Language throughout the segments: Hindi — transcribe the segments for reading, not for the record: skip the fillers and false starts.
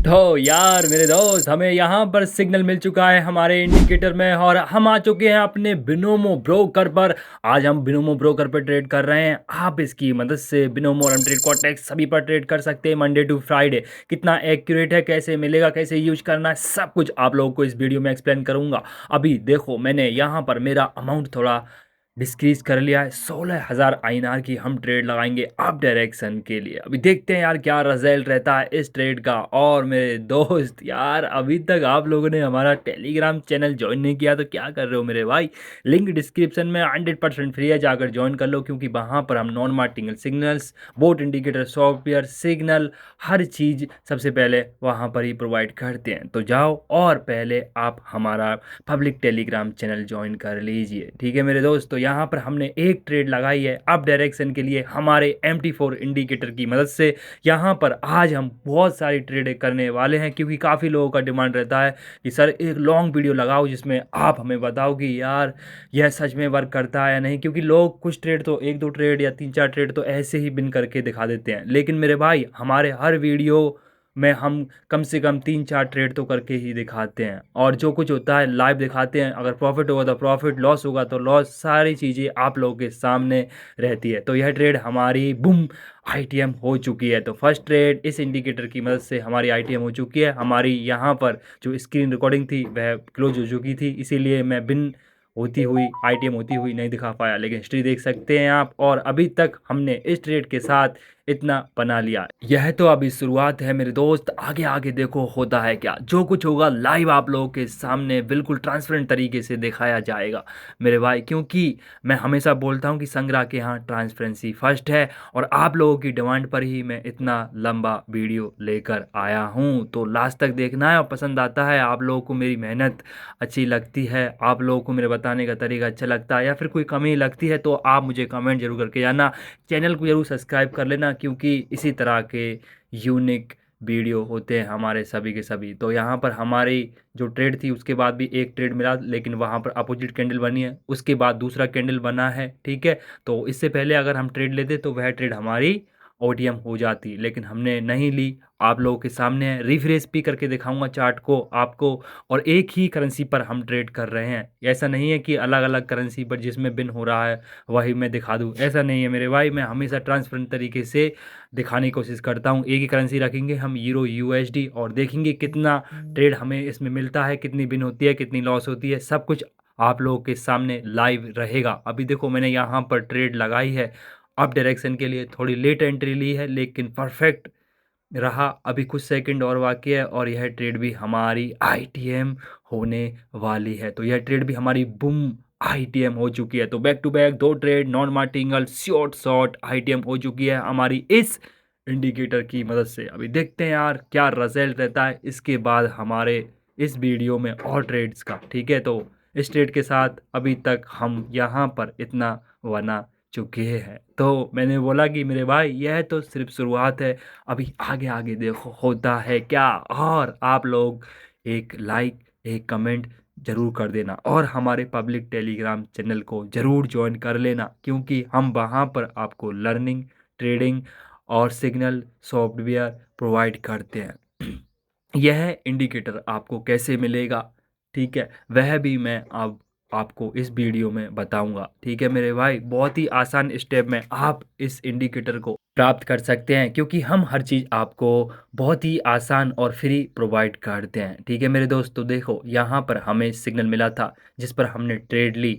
तो यार मेरे दोस्त, हमें यहाँ पर सिग्नल मिल चुका है हमारे इंडिकेटर में और हम आ चुके हैं अपने बिनोमो ब्रोकर पर। आज हम बिनोमो ब्रोकर पर ट्रेड कर रहे हैं। आप इसकी मदद से बिनोमो और ट्रेड कॉटेक्स सभी पर ट्रेड कर सकते हैं मंडे टू फ्राइडे। कितना एक्यूरेट है, कैसे मिलेगा, कैसे यूज करना है, सब कुछ आप लोगों को इस वीडियो में एक्सप्लेन करूंगा। अभी देखो, मैंने यहाँ पर मेरा अमाउंट थोड़ा डिस्क्रीज कर लिया है। 16,000 INR की हम ट्रेड लगाएंगे अप डायरेक्शन के लिए। अभी देखते हैं यार क्या रिजल्ट रहता है इस ट्रेड का। और मेरे दोस्त यार, अभी तक आप लोगों ने हमारा टेलीग्राम चैनल ज्वाइन नहीं किया तो क्या कर रहे हो मेरे भाई। लिंक डिस्क्रिप्शन में 100% फ्री है, जाकर ज्वाइन कर लो, क्योंकि वहाँ पर हम non martingale signals, bot indicator software, signal, हर चीज़ सबसे पहले वहाँ पर ही प्रोवाइड करते हैं। तो जाओ और पहले आप हमारा पब्लिक टेलीग्राम चैनल ज्वाइन कर लीजिए, ठीक है मेरे दोस्त। तो यहाँ पर हमने एक ट्रेड लगाई है अप डायरेक्शन के लिए हमारे MT4 इंडिकेटर की मदद से। यहाँ पर आज हम बहुत सारी ट्रेड करने वाले हैं, क्योंकि काफ़ी लोगों का डिमांड रहता है कि सर एक लॉन्ग वीडियो लगाओ जिसमें आप हमें बताओ कि यार यह सच में वर्क करता है या नहीं। क्योंकि लोग कुछ ट्रेड तो, एक दो ट्रेड या तीन चार ट्रेड तो ऐसे ही बिन करके दिखा देते हैं, लेकिन मेरे भाई हमारे हर वीडियो में हम कम से कम 3-4 ट्रेड तो करके ही दिखाते हैं, और जो कुछ होता है लाइव दिखाते हैं। अगर प्रॉफिट होगा तो प्रॉफिट, लॉस होगा तो लॉस, सारी चीज़ें आप लोगों के सामने रहती है। तो यह ट्रेड हमारी बूम ITM हो चुकी है। तो फर्स्ट ट्रेड इस इंडिकेटर की मदद से हमारी ITM हो चुकी है। हमारी यहाँ पर जो स्क्रीन रिकॉर्डिंग थी वह क्लोज हो चुकी थी, इसीलिए मैं बिन होती हुई ITM होती हुई नहीं दिखा पाया, लेकिन हिस्ट्री देख सकते हैं आप। और अभी तक हमने इस ट्रेड के साथ इतना बना लिया। यह तो अभी शुरुआत है मेरे दोस्त, आगे आगे देखो होता है क्या। जो कुछ होगा लाइव आप लोगों के सामने बिल्कुल ट्रांसपेरेंट तरीके से दिखाया जाएगा मेरे भाई, क्योंकि मैं हमेशा बोलता हूं कि संग्रह के यहाँ ट्रांसपेरेंसी फर्स्ट है। और आप लोगों की डिमांड पर ही मैं इतना लंबा वीडियो लेकर आया हूं। तो लास्ट तक देखना है, और पसंद आता है, आप लोगों को मेरी मेहनत अच्छी लगती है, आप लोगों को मेरे बताने का तरीका अच्छा लगता है, या फिर कोई कमी लगती है, तो आप मुझे कमेंट जरूर करके जाना। चैनल को जरूर सब्सक्राइब कर लेना, क्योंकि इसी तरह के यूनिक वीडियो होते हैं हमारे सभी के सभी। तो यहाँ पर हमारी जो ट्रेड थी उसके बाद भी एक ट्रेड मिला, लेकिन वहाँ पर अपोजिट कैंडल बनी है, उसके बाद दूसरा कैंडल बना है, ठीक है। तो इससे पहले अगर हम ट्रेड लेते तो वह ट्रेड हमारी OTM हो जाती, लेकिन हमने नहीं ली। आप लोगों के सामने है, रिफ्रेश भी करके दिखाऊंगा चार्ट को आपको। और एक ही करेंसी पर हम ट्रेड कर रहे हैं, ऐसा नहीं है कि अलग अलग करेंसी पर जिसमें बिन हो रहा है वही मैं दिखा दूं, ऐसा नहीं है मेरे भाई। मैं हमेशा ट्रांसपेरेंट तरीके से दिखाने की कोशिश करता हूं। एक ही करेंसी रखेंगे हम, यूरो USD, और देखेंगे कितना ट्रेड हमें इसमें मिलता है, कितनी बिन होती है, कितनी लॉस होती है, सब कुछ आप लोगों के सामने लाइव रहेगा। अभी देखो मैंने यहाँ पर ट्रेड लगाई है अप डायरेक्शन के लिए, थोड़ी लेट एंट्री ली है, लेकिन परफेक्ट रहा। अभी कुछ सेकंड और बाकी है और यह ट्रेड भी हमारी ITM होने वाली है। तो यह ट्रेड भी हमारी बूम ITM हो चुकी है। तो बैक टू बैक दो trade non martingale short short ITM हो चुकी है हमारी इस इंडिकेटर की मदद से। अभी देखते हैं यार क्या रिजल्ट रहता है इसके बाद हमारे इस वीडियो में और ट्रेड्स का, ठीक है। तो इस ट्रेड के साथ अभी तक हम यहाँ पर इतना बना चुके हैं। तो मैंने बोला कि मेरे भाई यह तो सिर्फ शुरुआत है, अभी आगे आगे देखो होता है क्या। और आप लोग एक लाइक, एक कमेंट जरूर कर देना, और हमारे पब्लिक टेलीग्राम चैनल को जरूर ज्वाइन कर लेना, क्योंकि हम वहाँ पर आपको लर्निंग, ट्रेडिंग और सिग्नल सॉफ्टवेयर प्रोवाइड करते हैं। यह इंडिकेटर आपको कैसे मिलेगा, ठीक है, वह भी मैं अब आपको इस वीडियो में बताऊंगा, ठीक है मेरे भाई। बहुत ही आसान स्टेप में आप इस इंडिकेटर को प्राप्त कर सकते हैं, क्योंकि हम हर चीज़ आपको बहुत ही आसान और फ्री प्रोवाइड करते हैं, ठीक है मेरे दोस्त। तो देखो यहाँ पर हमें सिग्नल मिला था जिस पर हमने ट्रेड ली,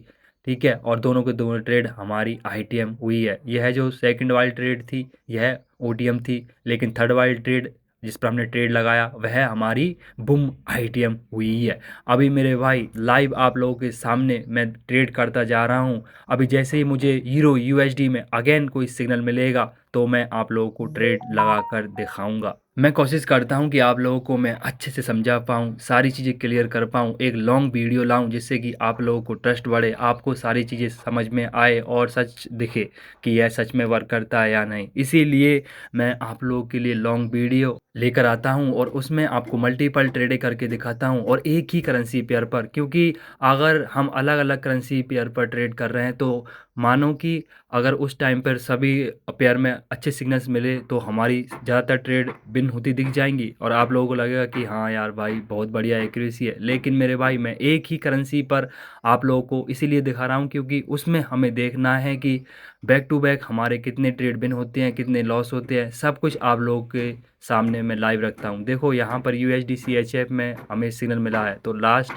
ठीक है, और दोनों के दोनों ट्रेड हमारी ITM हुई है। यह जो सेकंड वाली ट्रेड थी यह OTM थी, लेकिन थर्ड वाली ट्रेड जिस पर हमने ट्रेड लगाया वह हमारी बूम ITM हुई है। अभी मेरे भाई लाइव आप लोगों के सामने मैं ट्रेड करता जा रहा हूँ। अभी जैसे ही मुझे यूरो USD में अगेन कोई सिग्नल मिलेगा तो मैं आप लोगों को ट्रेड लगा कर दिखाऊंगा। मैं कोशिश करता हूं कि आप लोगों को मैं अच्छे से समझा पाऊं, सारी चीज़ें क्लियर कर पाऊं, एक लॉन्ग वीडियो लाऊं, जिससे कि आप लोगों को ट्रस्ट बढ़े, आपको सारी चीज़ें समझ में आए और सच दिखे कि यह सच में वर्क करता है या नहीं। इसीलिए मैं आप लोगों के लिए लॉन्ग वीडियो लेकर आता हूं, और उसमें आपको मल्टीपल ट्रेडें करके दिखाता हूं, और एक ही करेंसी पेयर पर। क्योंकि अगर हम अलग अलग करेंसी पेयर पर ट्रेड कर रहे हैं तो मानो कि अगर उस टाइम पर सभी पेयर में अच्छे सिग्नल्स मिले तो हमारी ज़्यादातर ट्रेड बिन होती दिख जाएंगी और आप लोगों को लगेगा कि हाँ यार भाई बहुत बढ़िया एक्यूरेसी है। लेकिन मेरे भाई मैं एक ही करेंसी पर आप लोगों को इसीलिए दिखा रहा हूँ क्योंकि उसमें हमें देखना है कि बैक टू बैक हमारे कितने ट्रेड बिन होते हैं, कितने लॉस होते हैं, सब कुछ आप लोगों के सामने मैं लाइव रखता हूँ। देखो यहाँ पर USD CHF में हमें सिग्नल मिला है तो लास्ट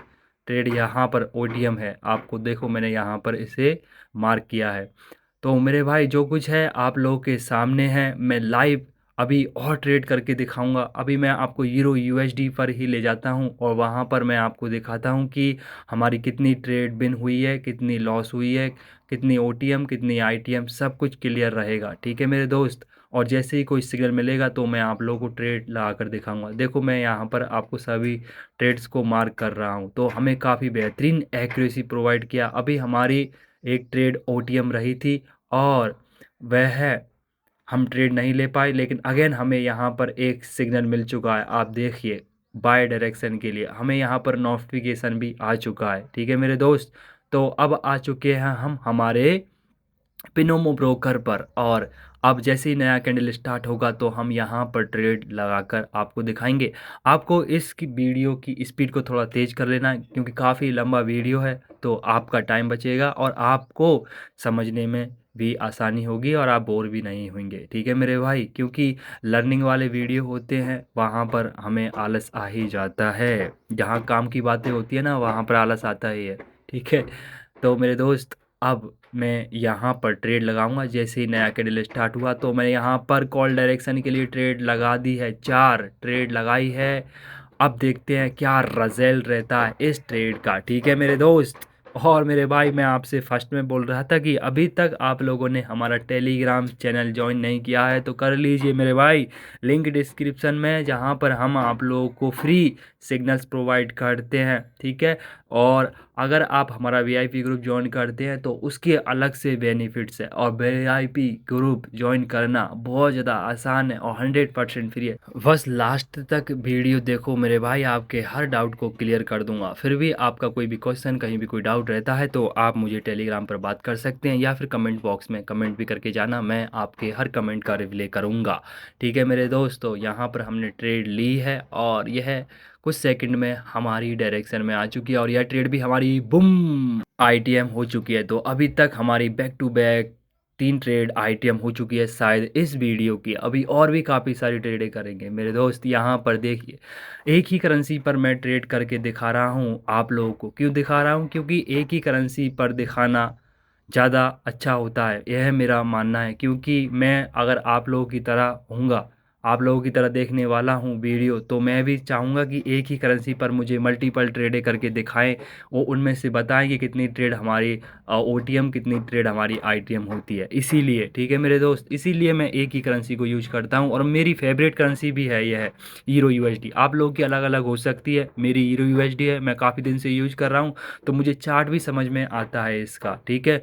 ट्रेड यहाँ पर OTM है, आपको देखो मैंने यहाँ पर इसे मार्क किया है। तो मेरे भाई जो कुछ है आप लोगों के सामने है, मैं लाइव अभी और ट्रेड करके दिखाऊंगा। अभी मैं आपको यूरो USD पर ही ले जाता हूं और वहां पर मैं आपको दिखाता हूं कि हमारी कितनी ट्रेड बिन हुई है, कितनी लॉस हुई है, कितनी OTM, कितनी ITM, सब कुछ क्लियर रहेगा। ठीक है मेरे दोस्त, और जैसे ही कोई सिग्नल मिलेगा तो मैं आप लोगों को ट्रेड लगा कर दिखाऊंगा। देखो मैं यहाँ पर आपको सभी ट्रेड्स को मार्क कर रहा हूँ तो हमें काफ़ी बेहतरीन एक्यूरेसी प्रोवाइड किया। अभी हमारी एक ट्रेड OTM रही थी और वह हम ट्रेड नहीं ले पाए, लेकिन अगेन हमें यहाँ पर एक सिग्नल मिल चुका है। आप देखिए बाय डायरेक्शन के लिए हमें यहाँ पर नोटिफिकेशन भी आ चुका है। ठीक है मेरे दोस्त, तो अब आ चुके हैं हम हमारे बिनोमो ब्रोकर पर, और अब जैसे ही नया कैंडल स्टार्ट होगा तो हम यहाँ पर ट्रेड लगाकर आपको दिखाएंगे। आपको इस वीडियो की स्पीड को थोड़ा तेज़ कर लेना है क्योंकि काफ़ी लंबा वीडियो है, तो आपका टाइम बचेगा और आपको समझने में भी आसानी होगी और आप बोर भी नहीं होंगे। ठीक है मेरे भाई, क्योंकि लर्निंग वाले वीडियो होते हैं वहाँ पर हमें आलस आ ही जाता है, जहाँ काम की बातें होती है ना वहाँ पर आलस आता ही है। ठीक है, तो मेरे दोस्त अब मैं यहाँ पर ट्रेड लगाऊंगा। जैसे ही नया कैंडल स्टार्ट हुआ तो मैंने यहाँ पर कॉल डायरेक्शन के लिए ट्रेड लगा दी है, 4 ट्रेड लगाई है। अब देखते हैं क्या रिजल्ट रहता है इस ट्रेड का। ठीक है मेरे दोस्त, और मेरे भाई मैं आपसे फर्स्ट में बोल रहा था कि अभी तक आप लोगों ने हमारा टेलीग्राम चैनल ज्वाइन नहीं किया है तो कर लीजिए मेरे भाई, लिंक डिस्क्रिप्शन में, जहाँ पर हम आप लोगों को फ्री सिग्नल्स प्रोवाइड करते हैं। ठीक है, और अगर आप हमारा VIP ग्रुप ज्वाइन करते हैं तो उसके अलग से बेनिफिट्स है, और VIP ग्रुप ज्वाइन करना बहुत ज़्यादा आसान है और 100% फ्री है। बस लास्ट तक वीडियो देखो मेरे भाई, आपके हर डाउट को क्लियर कर दूंगा। फिर भी आपका कोई भी क्वेश्चन, कहीं भी कोई डाउट रहता है तो आप मुझे टेलीग्राम पर बात कर सकते हैं या फिर कमेंट बॉक्स में कमेंट भी करके जाना, मैं आपके हर कमेंट का रिप्लाई करूँगा। ठीक है मेरे दोस्तों, यहाँ पर हमने ट्रेड ली है और यह कुछ सेकंड में हमारी डायरेक्शन में आ चुकी है और यह ट्रेड भी हमारी बुम ITM हो चुकी है। तो अभी तक हमारी back to back 3 trade ITM हो चुकी है। शायद इस वीडियो की अभी और भी काफ़ी सारी ट्रेडें करेंगे मेरे दोस्त। यहाँ पर देखिए एक ही करेंसी पर मैं ट्रेड करके दिखा रहा हूँ आप लोगों को। क्यों दिखा रहा हूँ? क्योंकि एक ही करेंसी पर दिखाना ज़्यादा अच्छा होता है, यह मेरा मानना है। क्योंकि मैं अगर आप लोगों की तरह हूँगा, आप लोगों की तरह देखने वाला हूँ वीडियो, तो मैं भी चाहूँगा कि एक ही करेंसी पर मुझे मल्टीपल ट्रेडें करके दिखाएं, वो उनमें से बताएं कि कितनी ट्रेड हमारी OTM, कितनी ट्रेड हमारी ITM होती है। इसीलिए ठीक है मेरे दोस्त, इसीलिए मैं एक ही करेंसी को यूज करता हूँ और मेरी फेवरेट करेंसी भी है, यह है यूरो USD। आप लोगों की अलग अलग हो सकती है, मेरी यूरो USD है, मैं काफ़ी दिन से यूज कर रहा हूँ तो मुझे चार्ट भी समझ में आता है इसका। ठीक है,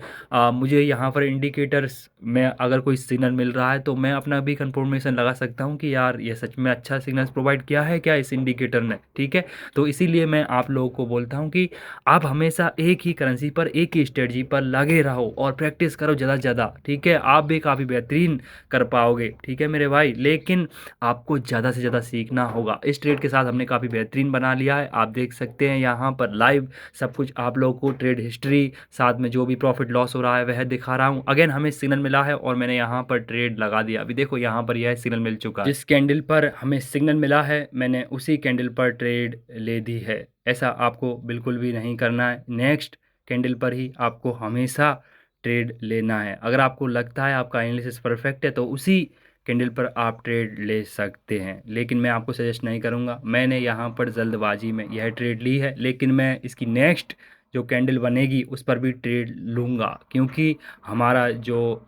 मुझे यहाँ पर इंडिकेटर्स में अगर कोई सिग्नल मिल रहा है तो मैं अपना भी कंफर्मेशन लगा सकता हूँ कि यार ये सच में अच्छा सिग्नल प्रोवाइड किया है क्या इस इंडिकेटर ने। ठीक है, तो इसीलिए मैं आप लोगों को बोलता हूँ कि आप हमेशा एक ही करेंसी पर, एक ही स्ट्रेटजी पर लगे रहो और प्रैक्टिस करो ज़्यादा से ज़्यादा। ठीक है, आप भी काफ़ी बेहतरीन कर पाओगे। ठीक है मेरे भाई, लेकिन आपको ज़्यादा से ज़्यादा सीखना होगा। इस ट्रेड के साथ हमने काफ़ी बेहतरीन बना लिया है, आप देख सकते हैं यहाँ पर लाइव सब कुछ आप लोगों को, ट्रेड हिस्ट्री, साथ में जो भी प्रॉफिट लॉस हो रहा है वह दिखा रहा हूँ। अगेन हमें सिग्नल मिला है और मैंने यहाँ पर ट्रेड लगा दिया। अभी देखो यहाँ पर यह सिग्नल मिल चुका है, जिस कैंडल पर हमें सिग्नल मिला है मैंने उसी कैंडल पर ट्रेड ले दी है। ऐसा आपको बिल्कुल भी नहीं करना है, नेक्स्ट कैंडल पर ही आपको हमेशा ट्रेड लेना है। अगर आपको लगता है आपका एनालिसिस परफेक्ट है तो उसी कैंडल पर आप ट्रेड ले सकते हैं, लेकिन मैं आपको सजेस्ट नहीं करूंगा। मैंने यहाँ पर जल्दबाजी में यह ट्रेड ली है, लेकिन मैं इसकी नेक्स्ट जो कैंडल बनेगी उस पर भी ट्रेड लूँगा, क्योंकि हमारा जो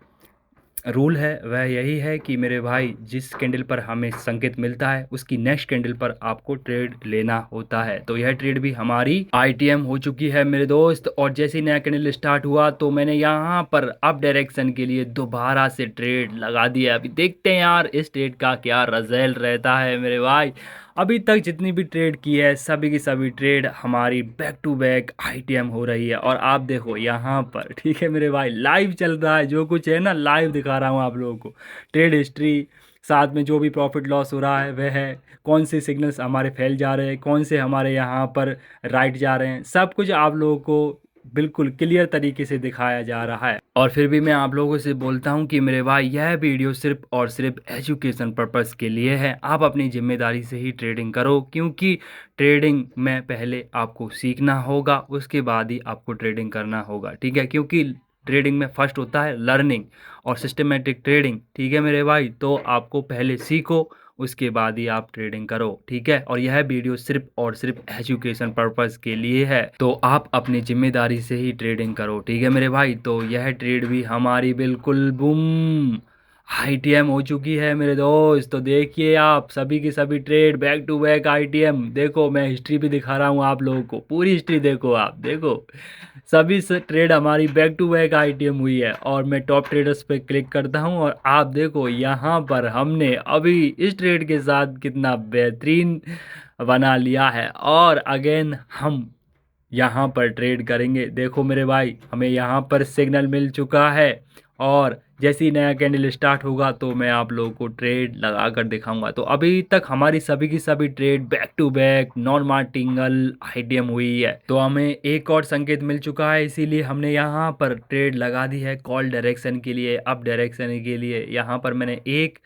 रूल है वह यही है कि मेरे भाई जिस कैंडल पर हमें संकेत मिलता है उसकी नेक्स्ट कैंडल पर आपको ट्रेड लेना होता है। तो यह ट्रेड भी हमारी ITM हो चुकी है मेरे दोस्त, और जैसे ही नया कैंडल स्टार्ट हुआ तो मैंने यहाँ पर अप डायरेक्शन के लिए दोबारा से ट्रेड लगा दिया। अभी देखते हैं यार इस ट्रेड का क्या रिजल्ट रहता है मेरे भाई। अभी तक जितनी भी ट्रेड की है सभी की सभी ट्रेड हमारी बैक टू बैक आईटीएम हो रही है। और आप देखो यहाँ पर, ठीक है मेरे भाई, लाइव चल रहा है, जो कुछ है ना लाइव दिखा रहा हूँ आप लोगों को। ट्रेड हिस्ट्री, साथ में जो भी प्रॉफिट लॉस हो रहा है वह है, कौन से सिग्नल्स हमारे फैल जा रहे हैं, कौन से हमारे यहाँ पर राइट जा रहे हैं, सब कुछ आप लोगों को बिल्कुल क्लियर तरीके से दिखाया जा रहा है। और फिर भी मैं आप लोगों से बोलता हूं कि मेरे भाई यह वीडियो सिर्फ और सिर्फ एजुकेशन पर्पस के लिए है। आप अपनी जिम्मेदारी से ही ट्रेडिंग करो, क्योंकि ट्रेडिंग में पहले आपको सीखना होगा, उसके बाद ही आपको ट्रेडिंग करना होगा, ठीक है। क्योंकि ट्रेडिंग में फर्स्ट होता है लर्निंग और सिस्टमेटिक ट्रेडिंग, ठीक है मेरे भाई। तो आपको पहले सीखो, उसके बाद ही आप ट्रेडिंग करो, ठीक है। और यह वीडियो सिर्फ और सिर्फ एजुकेशन पर्पस के लिए है, तो आप अपनी जिम्मेदारी से ही ट्रेडिंग करो, ठीक है मेरे भाई। तो यह ट्रेड भी हमारी बिल्कुल बूम आईटीएम हो चुकी है मेरे दोस्त। तो देखिए आप, सभी की सभी trade back to back ITM. देखो मैं हिस्ट्री भी दिखा रहा हूँ आप लोगों को, पूरी हिस्ट्री देखो आप, देखो सभी से ट्रेड हमारी बैक टू बैक आईटीएम हुई है। और मैं टॉप ट्रेडर्स पे क्लिक करता हूँ और आप देखो यहाँ पर हमने अभी इस ट्रेड के साथ कितना बेहतरीन बना लिया है। और अगेन हम यहाँ पर ट्रेड करेंगे। देखो मेरे भाई, हमें यहाँ पर सिग्नल मिल चुका है और जैसे ही नया कैंडल स्टार्ट होगा तो मैं आप लोगों को ट्रेड लगा कर दिखाऊंगा। तो अभी तक हमारी सभी की सभी trade back to back non martingale ITM हुई है। तो हमें एक और संकेत मिल चुका है, इसीलिए हमने यहाँ पर ट्रेड लगा दी है कॉल डायरेक्शन के लिए, अप डायरेक्शन के लिए। यहाँ पर मैंने एक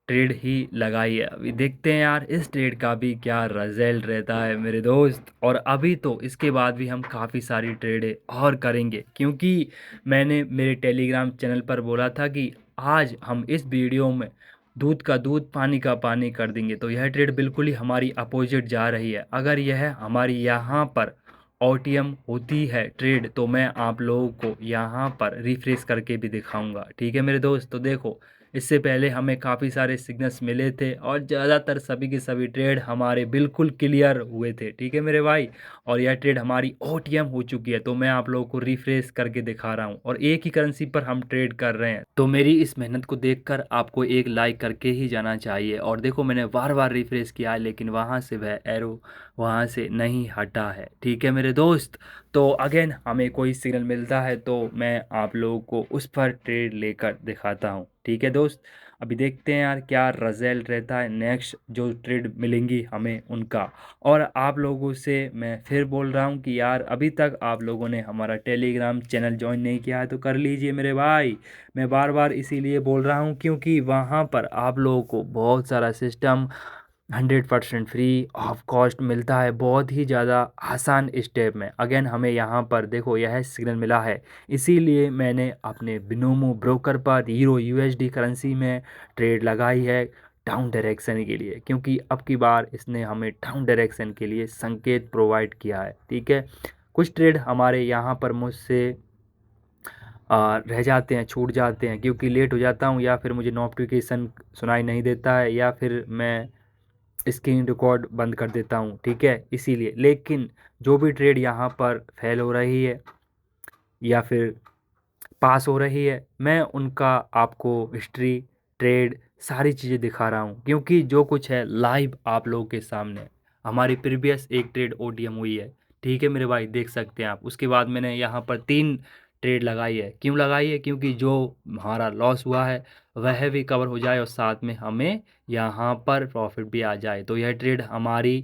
ट्रेड ही लगाई है। अभी देखते हैं यार इस ट्रेड का भी क्या रिजल्ट रहता है मेरे दोस्त। और अभी तो इसके बाद भी हम काफ़ी सारी ट्रेडें और करेंगे, क्योंकि मैंने मेरे टेलीग्राम चैनल पर बोला था कि आज हम इस वीडियो में दूध का दूध पानी का पानी कर देंगे। तो यह ट्रेड बिल्कुल ही हमारी अपोजिट जा रही है। अगर यह हमारी यहाँ पर ओटीएम होती है ट्रेड, तो मैं आप लोगों को यहाँ पर रिफ्रेश करके भी दिखाऊंगा, ठीक है मेरे दोस्त। तो देखो इससे पहले हमें काफ़ी सारे सिग्नल्स मिले थे और ज़्यादातर सभी के सभी ट्रेड हमारे बिल्कुल क्लियर हुए थे, ठीक है मेरे भाई। और यह ट्रेड हमारी ओटीएम हो चुकी है, तो मैं आप लोगों को रिफ्रेश करके दिखा रहा हूँ और एक ही करेंसी पर हम ट्रेड कर रहे हैं। तो मेरी इस मेहनत को देखकर आपको एक लाइक करके ही जाना चाहिए। और देखो मैंने बार बार रिफ्रेश किया है, लेकिन वहाँ से वह एरो वहाँ से नहीं हटा है, ठीक है मेरे दोस्त। तो अगेन हमें कोई सिग्नल मिलता है तो मैं आप लोगों को उस पर ट्रेड लेकर दिखाता हूँ, ठीक है दोस्त। अभी देखते हैं यार क्या रिजल्ट रहता है नेक्स्ट जो ट्रेड मिलेंगी हमें उनका। और आप लोगों से मैं फिर बोल रहा हूँ कि यार अभी तक आप लोगों ने हमारा टेलीग्राम चैनल ज्वाइन नहीं किया है तो कर लीजिए मेरे भाई। मैं बार बार इसीलिए बोल रहा हूँ क्योंकि वहाँ पर आप लोगों को बहुत सारा सिस्टम 100% फ्री ऑफ कॉस्ट मिलता है, बहुत ही ज़्यादा आसान स्टेप में। अगेन हमें यहाँ पर देखो यह सिग्नल मिला है, इसीलिए मैंने अपने बिनोमो ब्रोकर पर हीरो यूएसडी करेंसी में ट्रेड लगाई है डाउन डायरेक्शन के लिए, क्योंकि अब की बार इसने हमें डाउन डायरेक्शन के लिए संकेत प्रोवाइड किया है, ठीक है। कुछ ट्रेड हमारे यहाँ पर मुझसे रह जाते हैं, छूट जाते हैं, क्योंकि लेट हो जाता हूँ या फिर मुझे नोटिफिकेशन सुनाई नहीं देता है या फिर मैं स्क्रीन रिकॉर्ड बंद कर देता हूँ, ठीक है इसीलिए। लेकिन जो भी ट्रेड यहाँ पर फेल हो रही है या फिर पास हो रही है, मैं उनका आपको हिस्ट्री ट्रेड सारी चीज़ें दिखा रहा हूँ, क्योंकि जो कुछ है लाइव आप लोगों के सामने। हमारी प्रीवियस एक ट्रेड ओटीएम हुई है, ठीक है मेरे भाई, देख सकते हैं आप। उसके बाद मैंने यहाँ पर 3 ट्रेड लगाई है। क्यों लगाई है? क्योंकि जो हमारा लॉस हुआ है वह भी कवर हो जाए और साथ में हमें यहाँ पर प्रॉफिट भी आ जाए। तो यह ट्रेड हमारी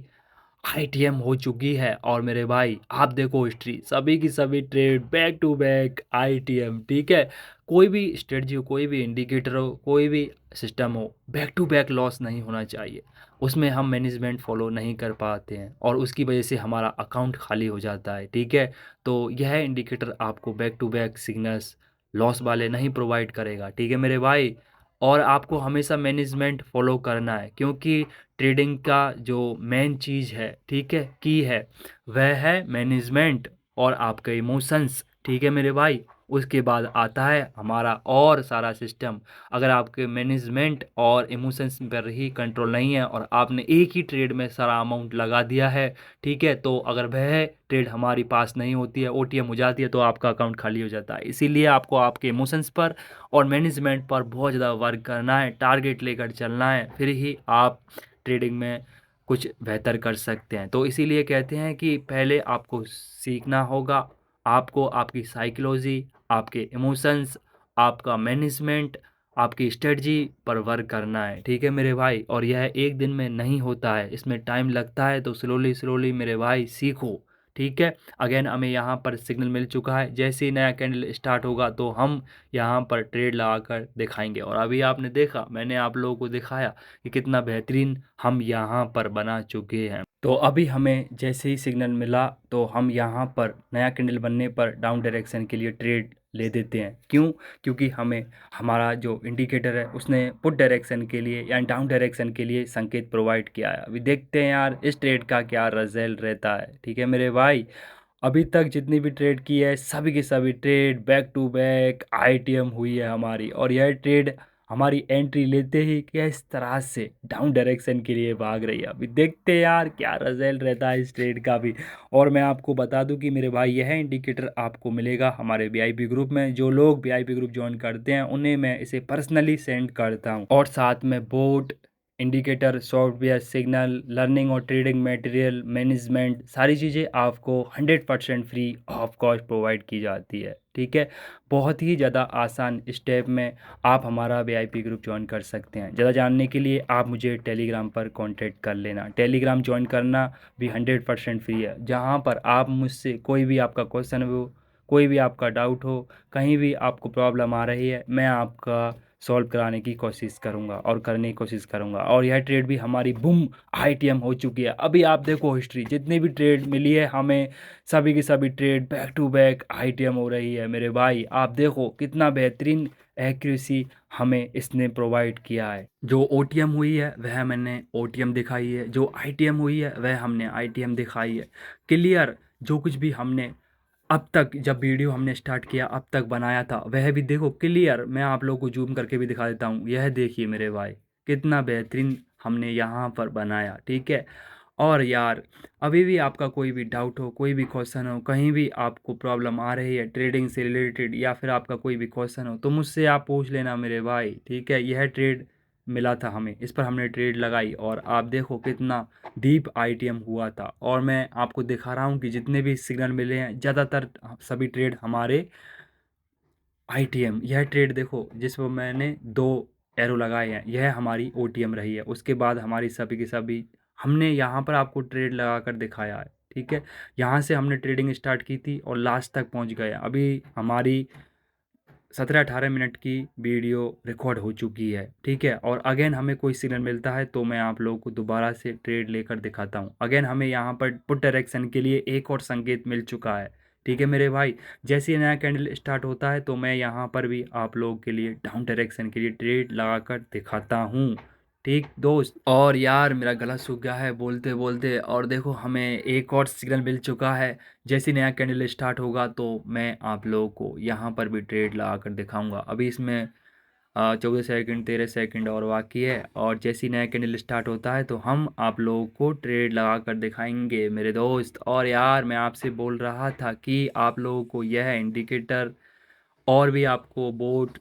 आईटीएम हो चुकी है। और मेरे भाई आप देखो हिस्ट्री, सभी की सभी trade back to back ITM, ठीक है। कोई भी स्ट्रेटजी हो, कोई भी इंडिकेटर हो, कोई भी सिस्टम हो, बैक टू बैक लॉस नहीं होना चाहिए। उसमें हम मैनेजमेंट फॉलो नहीं कर पाते हैं और उसकी वजह से हमारा अकाउंट खाली हो जाता है, ठीक है। तो यह इंडिकेटर आपको back to back signals loss वाले नहीं प्रोवाइड करेगा, ठीक है मेरे भाई। और आपको हमेशा मैनेजमेंट फॉलो करना है, क्योंकि ट्रेडिंग का जो मेन चीज़ है, ठीक है, की है, वह है मैनेजमेंट और आपके इमोशंस, ठीक है मेरे भाई। उसके बाद आता है हमारा और सारा सिस्टम। अगर आपके मैनेजमेंट और इमोशंस पर ही कंट्रोल नहीं है और आपने एक ही ट्रेड में सारा अमाउंट लगा दिया है, ठीक है, तो अगर वह ट्रेड हमारी पास नहीं होती है, ओटीएम हो जाती है, तो आपका अकाउंट खाली हो जाता है। इसीलिए आपको आपके इमोशंस पर और मैनेजमेंट पर बहुत ज़्यादा वर्क करना है, टारगेट लेकर चलना है, फिर ही आप ट्रेडिंग में कुछ बेहतर कर सकते हैं। तो इसीलिए कहते हैं कि पहले आपको सीखना होगा, आपको आपकी साइकोलॉजी, आपके इमोशंस, आपका मैनेजमेंट, आपकी स्ट्रेटजी पर वर्क करना है, ठीक है मेरे भाई। और यह एक दिन में नहीं होता है, इसमें टाइम लगता है। तो स्लोली स्लोली मेरे भाई सीखो, ठीक है। अगेन हमें यहाँ पर सिग्नल मिल चुका है, जैसे ही नया कैंडल स्टार्ट होगा तो हम यहाँ पर ट्रेड लगाकर दिखाएंगे। और अभी आपने देखा, मैंने आप लोगों को दिखाया कि कितना बेहतरीन हम यहाँ पर बना चुके हैं। तो अभी हमें जैसे ही सिग्नल मिला तो हम यहाँ पर नया कैंडल बनने पर डाउन डायरेक्शन के लिए ट्रेड ले देते हैं। क्यों? क्योंकि हमें हमारा जो इंडिकेटर है उसने पुट डायरेक्शन के लिए या डाउन डायरेक्शन के लिए संकेत प्रोवाइड किया है। अभी देखते हैं यार इस ट्रेड का क्या रिजल्ट रहता है, ठीक है मेरे भाई। अभी तक जितनी भी ट्रेड की है सभी की सभी trade back to back ITM हुई है हमारी। और यह ट्रेड हमारी एंट्री लेते ही किस तरह से डाउन डायरेक्शन के लिए भाग रही है। अभी देखते हैं यार क्या रिजल्ट रहता है इस ट्रेड का भी। और मैं आपको बता दूं कि मेरे भाई यह इंडिकेटर आपको मिलेगा हमारे वीआईपी ग्रुप में। जो लोग वीआईपी ग्रुप ज्वाइन करते हैं उन्हें मैं इसे पर्सनली सेंड करता हूं। और साथ में boat indicator, software, signal, learning और ट्रेडिंग मटेरियल, मैनेजमेंट, सारी चीज़ें आपको 100% फ्री ऑफ कॉस्ट प्रोवाइड की जाती है, ठीक है। बहुत ही ज़्यादा आसान स्टेप में आप हमारा वीआईपी ग्रुप ज्वाइन कर सकते हैं। ज़्यादा जानने के लिए आप मुझे टेलीग्राम पर कांटेक्ट कर लेना। टेलीग्राम ज्वाइन करना भी 100% फ्री है, जहां पर आप मुझसे कोई भी आपका क्वेश्चन हो, कोई भी आपका डाउट हो, कहीं भी आपको प्रॉब्लम आ रही है, मैं आपका सॉल्व कराने की कोशिश करूंगा और करने की कोशिश करूंगा। और यह ट्रेड भी हमारी बूम आईटीएम हो चुकी है। अभी आप देखो हिस्ट्री, जितनी भी ट्रेड मिली है हमें सभी की सभी trade back to back ITM हो रही है मेरे भाई। आप देखो कितना बेहतरीन एक्यूरेसी हमें इसने प्रोवाइड किया है। जो ओटीएम हुई है वह मैंने ओटीएम दिखाई है, जो आईटीएम हुई है वह हमने आईटीएम दिखाई है। क्लियर, जो कुछ भी हमने अब तक जब वीडियो हमने स्टार्ट किया अब तक बनाया था वह भी देखो क्लियर। मैं आप लोगों को जूम करके भी दिखा देता हूँ, यह देखिए मेरे भाई कितना बेहतरीन हमने यहाँ पर बनाया, ठीक है। और यार अभी भी आपका कोई भी डाउट हो, कोई भी क्वेश्चन हो, कहीं भी आपको प्रॉब्लम आ रही है ट्रेडिंग से रिलेटेड, या फिर आपका कोई भी क्वेश्चन हो तो मुझसे आप पूछ लेना मेरे भाई, ठीक है। यह ट्रेड मिला था हमें, इस पर हमने ट्रेड लगाई और आप देखो कितना डीप आईटीएम हुआ था। और मैं आपको दिखा रहा हूँ कि जितने भी सिग्नल मिले हैं ज़्यादातर सभी ट्रेड हमारे आईटीएम। यह ट्रेड देखो जिसमें मैंने 2 एरो लगाए हैं, यह हमारी ओटीएम रही है। उसके बाद हमारी सभी की सभी हमने यहाँ पर आपको ट्रेड लगा कर दिखाया है, ठीक है। यहाँ से हमने ट्रेडिंग स्टार्ट की थी और लास्ट तक पहुँच गए। अभी हमारी 17-18 मिनट की वीडियो रिकॉर्ड हो चुकी है, ठीक है। और अगेन हमें कोई सिग्नल मिलता है तो मैं आप लोगों को दोबारा से ट्रेड लेकर दिखाता हूँ। अगेन हमें यहाँ पर पुट डायरेक्शन के लिए एक और संकेत मिल चुका है, ठीक है मेरे भाई। जैसे ही नया कैंडल स्टार्ट होता है तो मैं यहाँ पर भी आप लोगों के लिए डाउन डायरेक्शन के लिए ट्रेड लगाकर दिखाता हूँ, ठीक दोस्त। और यार मेरा गला सूख गया है बोलते बोलते, और देखो हमें एक और सिग्नल मिल चुका है। जैसे नया कैंडल स्टार्ट होगा तो मैं आप लोगों को यहाँ पर भी ट्रेड लगा कर दिखाऊंगा। अभी इसमें 14 सेकंड 13 सेकंड और बाकी है। और जैसे ही नया कैंडल स्टार्ट होता है तो हम आप लोगों को ट्रेड लगा कर दिखाएंगे मेरे दोस्त। और यार मैं आपसे बोल रहा था कि आप लोगों को यह इंडिकेटर और भी आपको बोट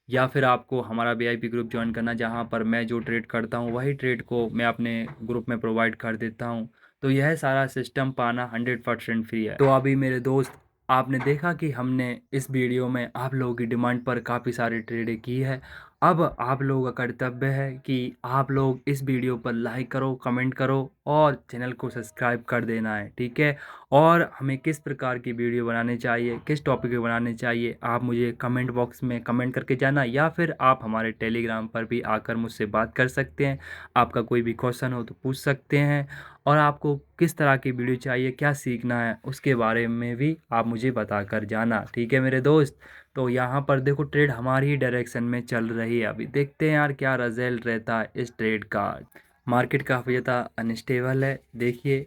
या फिर आपको हमारा वीआईपी ग्रुप ज्वाइन करना, जहां पर मैं जो ट्रेड करता हूं वही ट्रेड को मैं अपने ग्रुप में प्रोवाइड कर देता हूं। तो यह सारा सिस्टम पाना 100% फ्री है। तो अभी मेरे दोस्त आपने देखा कि हमने इस वीडियो में आप लोगों की डिमांड पर काफ़ी सारी ट्रेडें की है। अब आप लोगों का कर्तव्य है कि आप लोग इस वीडियो पर लाइक करो, कमेंट करो और चैनल को सब्सक्राइब कर देना है, ठीक है। और हमें किस प्रकार की वीडियो बनाने चाहिए, किस टॉपिक पे बनाने चाहिए, आप मुझे कमेंट बॉक्स में कमेंट करके जाना, या फिर आप हमारे टेलीग्राम पर भी आकर मुझसे बात कर सकते हैं। आपका कोई भी क्वेश्चन हो तो पूछ सकते हैं। और आपको किस तरह की वीडियो चाहिए, क्या सीखना है, उसके बारे में भी आप मुझे बता कर जाना, ठीक है मेरे दोस्त। तो यहाँ पर देखो ट्रेड हमारी ही डायरेक्शन में चल रही है। अभी देखते हैं यार क्या रिजल्ट रहता है इस ट्रेड का। मार्केट काफ़ी ज़्यादा अनस्टेबल है, देखिए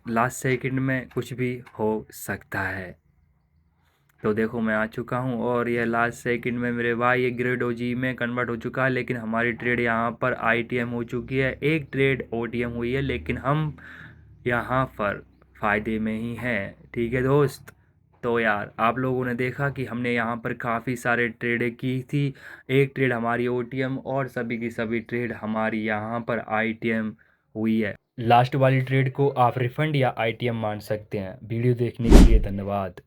लास्ट सेकंड में कुछ भी हो सकता है। तो देखो मैं आ चुका हूँ और यह लास्ट सेकंड में मेरे भाई ये ग्रेड ओजी में कन्वर्ट हो चुका है। लेकिन हमारी ट्रेड यहाँ पर आईटीएम हो चुकी है, एक ट्रेड ओटीएम हुई है, लेकिन हम यहाँ पर फ़ायदे में ही हैं, ठीक है दोस्त। तो यार आप लोगों ने देखा कि हमने यहाँ पर काफ़ी सारे ट्रेडें की थी। एक ट्रेड हमारी ओटीएम और सभी की सभी ट्रेड हमारी यहाँ पर आईटीएम हुई है। लास्ट वाली ट्रेड को आप रिफंड या आईटीएम मान सकते हैं। वीडियो देखने के लिए धन्यवाद।